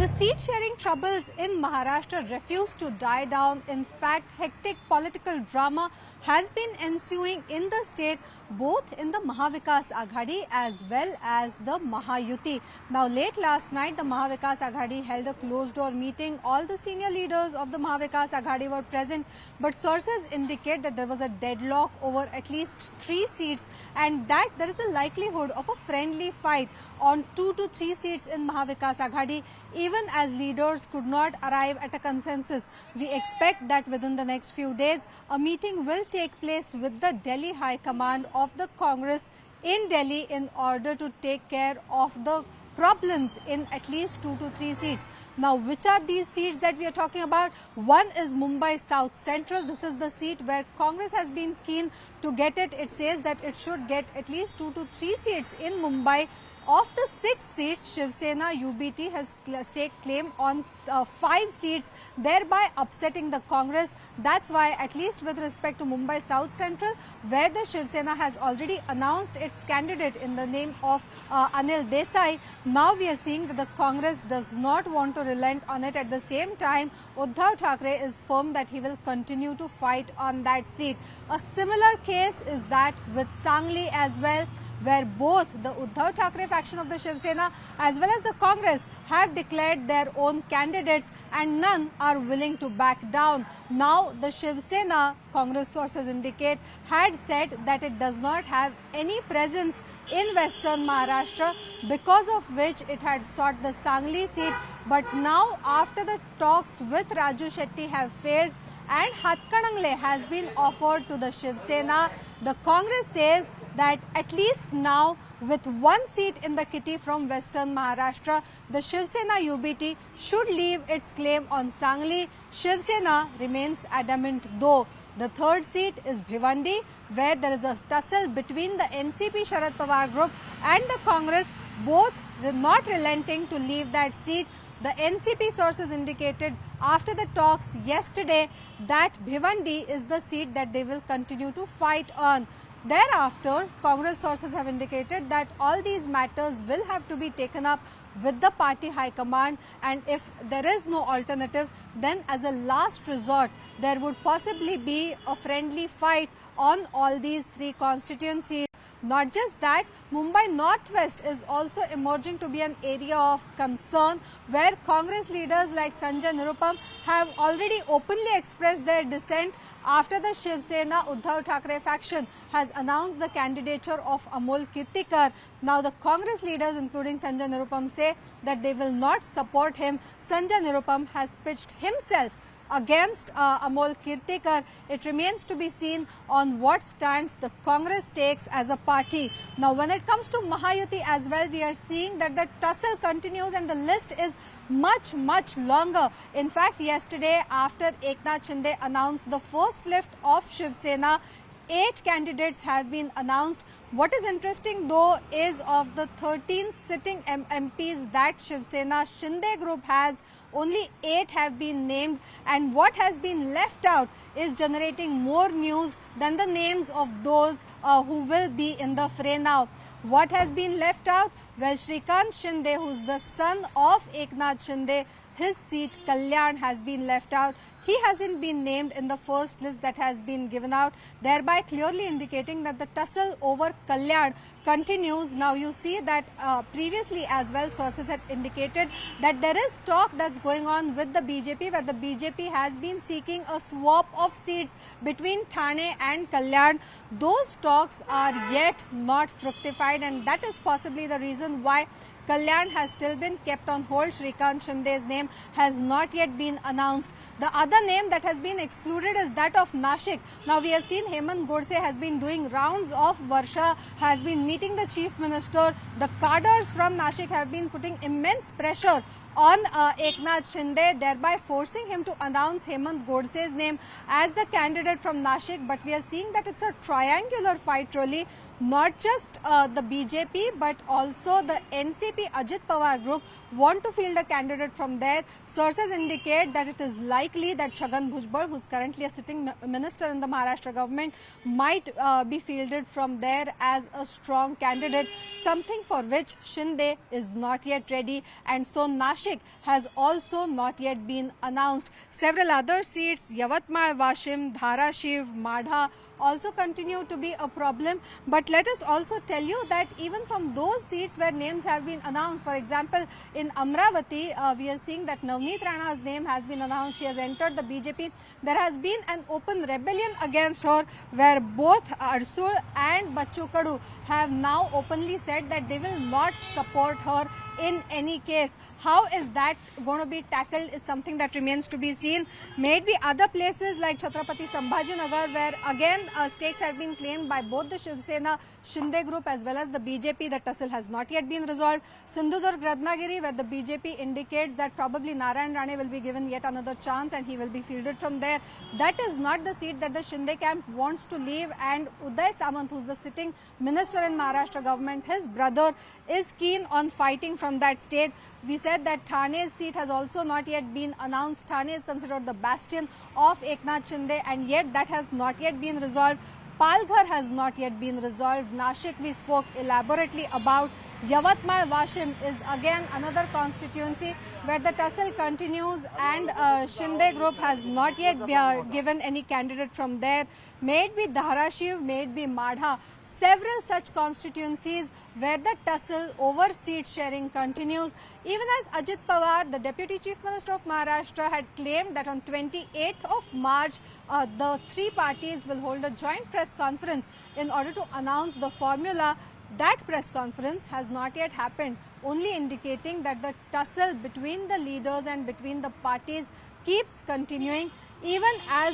The seat-sharing troubles in Maharashtra refuse to die down. In fact, hectic political drama has been ensuing in the state, both in the Maha Vikas Aghadi as well as the Mahayuti. Now, late last night, the Maha Vikas Aghadi held a closed-door meeting. All the senior leaders of the Maha Vikas Aghadi were present, but sources indicate that there was a deadlock over at least 3 seats and that there is a likelihood of a friendly fight on 2 to 3 seats in Maha Vikas Aghadi, even as leaders could not arrive at a consensus. We expect that within the next few days, a meeting will take place with the Delhi High Command of the Congress in Delhi in order to take care of the problems in at least 2 to 3 seats. Now, which are these seats that we are talking about? One is Mumbai South Central. This is the seat where Congress has been keen to get it. It says that it should get at least 2 to 3 seats in Mumbai. Of the 6 seats, Shiv Sena UBT has staked claim on 5 seats, thereby upsetting the Congress. That's why, at least with respect to Mumbai South Central, where the Shiv Sena has already announced its candidate in the name of Anil Desai, now we are seeing that the Congress does not want to relent on it. At the same time, Uddhav Thackeray is firm that he will continue to fight on that seat. A similar case is that with Sangli as well, where both the Uddhav Thackeray faction of the Shiv Sena as well as the Congress have declared their own candidates and none are willing to back down. Now, the Shiv Sena, Congress sources indicate, had said that it does not have any presence in Western Maharashtra, because of which it had sought the Sangli seat. But now, after the talks with Raju Shetty have failed and Hatkadangle has been offered to the Shiv Sena, the Congress says that at least now, with 1 seat in the kitty from Western Maharashtra, the Shiv Sena UBT should leave its claim on Sangli. Shiv Sena remains adamant though. The 3rd seat is Bhiwandi, where there is a tussle between the NCP Sharad Pawar group and the Congress, both not relenting to leave that seat. The NCP sources indicated after the talks yesterday that Bhiwandi is the seat that they will continue to fight on. Thereafter, Congress sources have indicated that all these matters will have to be taken up with the party high command, and if there is no alternative, then as a last resort, there would possibly be a friendly fight on all these 3 constituencies. Not just that, Mumbai Northwest is also emerging to be an area of concern, where Congress leaders like Sanjay Nirupam have already openly expressed their dissent after the Shiv Sena Uddhav Thackeray faction has announced the candidature of Amol Kirtikar. Now, the Congress leaders, including Sanjay Nirupam, say that they will not support him. Sanjay Nirupam has pitched himself against Amol Kirtikar. It remains to be seen on what stance the Congress takes as a party. Now, when it comes to Mahayuti as well, we are seeing that the tussle continues and the list is much longer. In fact, yesterday, after Eknath Shinde announced the first lift of Shiv Sena, 8 candidates have been announced. What is interesting though is of the 13 sitting MPs that Shiv Sena Shinde group has, only 8 have been named, and what has been left out is generating more news than the names of those who will be in the fray now. What has been left out? Well, Shrikant Shinde, who is the son of Eknath Shinde, his seat Kalyan has been left out. He hasn't been named in the first list that has been given out, thereby clearly indicating that the tussle over Kalyan continues. Now, you see that previously as well, sources had indicated that there is talk that's going on with the BJP, where the BJP has been seeking a swap of seats between Thane and Kalyan. Those talks are yet not fructified, and that is possibly the reason why Kalyan has still been kept on hold. Shrikant Shinde's name has not yet been announced. The other name that has been excluded is that of Nashik. Now, we have seen Hemant Godse has been doing rounds of Varsha, has been meeting the Chief Minister. The cadres from Nashik have been putting immense pressure on Eknath Shinde, thereby forcing him to announce Hemant Godse's name as the candidate from Nashik. But we are seeing that it's a triangular fight really. not just the BJP but also the NCP Ajit Pawar group want to field a candidate from there. Sources indicate that it is likely that Chhagan Bhujbal, who is currently a sitting minister in the Maharashtra government, might be fielded from there as a strong candidate, something for which Shinde is not yet ready, and so Nashik has also not yet been announced. Several other seats, Yavatmal, Washim, Dharashiv, Madha, also continue to be a problem. But let us also tell you that even from those seats where names have been announced, for example, in Amravati, we are seeing that Navneet Rana's name has been announced. She has entered the BJP. There has been an open rebellion against her, where both Arsul and Bachchu Kadu have now openly said that they will not support her in any case. How is that going to be tackled is something that remains to be seen. Maybe other places like Chhatrapati Sambhajinagar, where again stakes have been claimed by both the Shiv Sena, Shinde group as well as the BJP. The tussle has not yet been resolved. Sindhudurg, Ratnagiri, where the BJP indicates that probably Narayan Rane will be given yet another chance and he will be fielded from there. That is not the seat that the Shinde camp wants to leave, and Uday Samant, who is the sitting minister in Maharashtra government, his brother, is keen on fighting from that state. We said that Thane's seat has also not yet been announced. Thane is considered the bastion of Eknath Shinde, and yet that has not yet been resolved. Palghar has not yet been resolved. Nashik we spoke elaborately about. Yavatmal Washim is again another constituency where the tussle continues, and Shinde group has not yet given any candidate from there. May it be Dharashiv, may it be Madha, several such constituencies where the tussle over seat sharing continues. Even as Ajit Pawar, the Deputy Chief Minister of Maharashtra, had claimed that on 28th of March, the three parties will hold a joint press conference in order to announce the formula. That press conference has not yet happened, only indicating that the tussle between the leaders and between the parties keeps continuing. Even as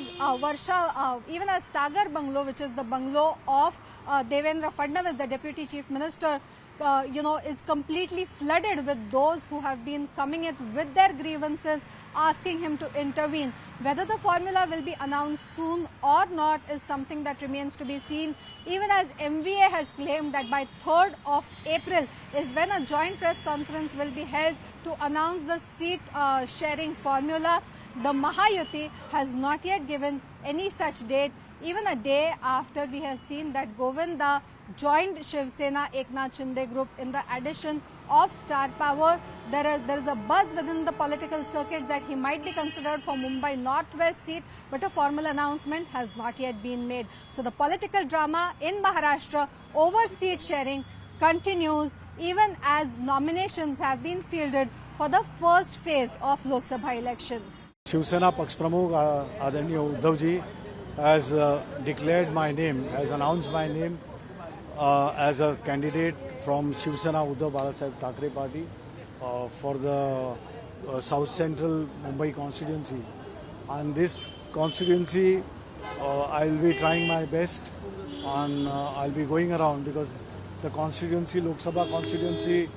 even as Sagar Bungalow, which is the bungalow of Devendra Fadnavis, the Deputy Chief Minister, is completely flooded with those who have been coming in with their grievances, asking him to intervene. Whether the formula will be announced soon or not is something that remains to be seen. Even as MVA has claimed that by 3rd of April is when a joint press conference will be held to announce the seat sharing formula. The Mahayuti has not yet given any such date, even a day after we have seen that Govinda joined Shiv Sena Eknath Shinde group in the addition of Star Power. There is a buzz within the political circuits that he might be considered for Mumbai Northwest seat, but a formal announcement has not yet been made. So the political drama in Maharashtra over seat sharing continues, even as nominations have been fielded for the first phase of Lok Sabha elections. Shiv Sena Paksh Pramukh Adharaniya Uddhav ji has declared my name, has announced my name as a candidate from Shiv Sena Uddhav Thackeray party for the South Central Mumbai constituency. And this constituency, I'll be trying my best, and I'll be going around because the constituency, Lok Sabha constituency,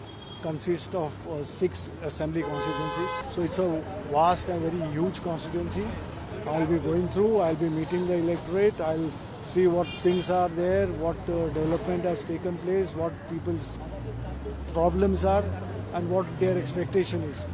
consists of 6 assembly constituencies. So it's a vast and very huge constituency. I'll be going through, I'll be meeting the electorate, I'll see what things are there, what development has taken place, what people's problems are, and what their expectation is.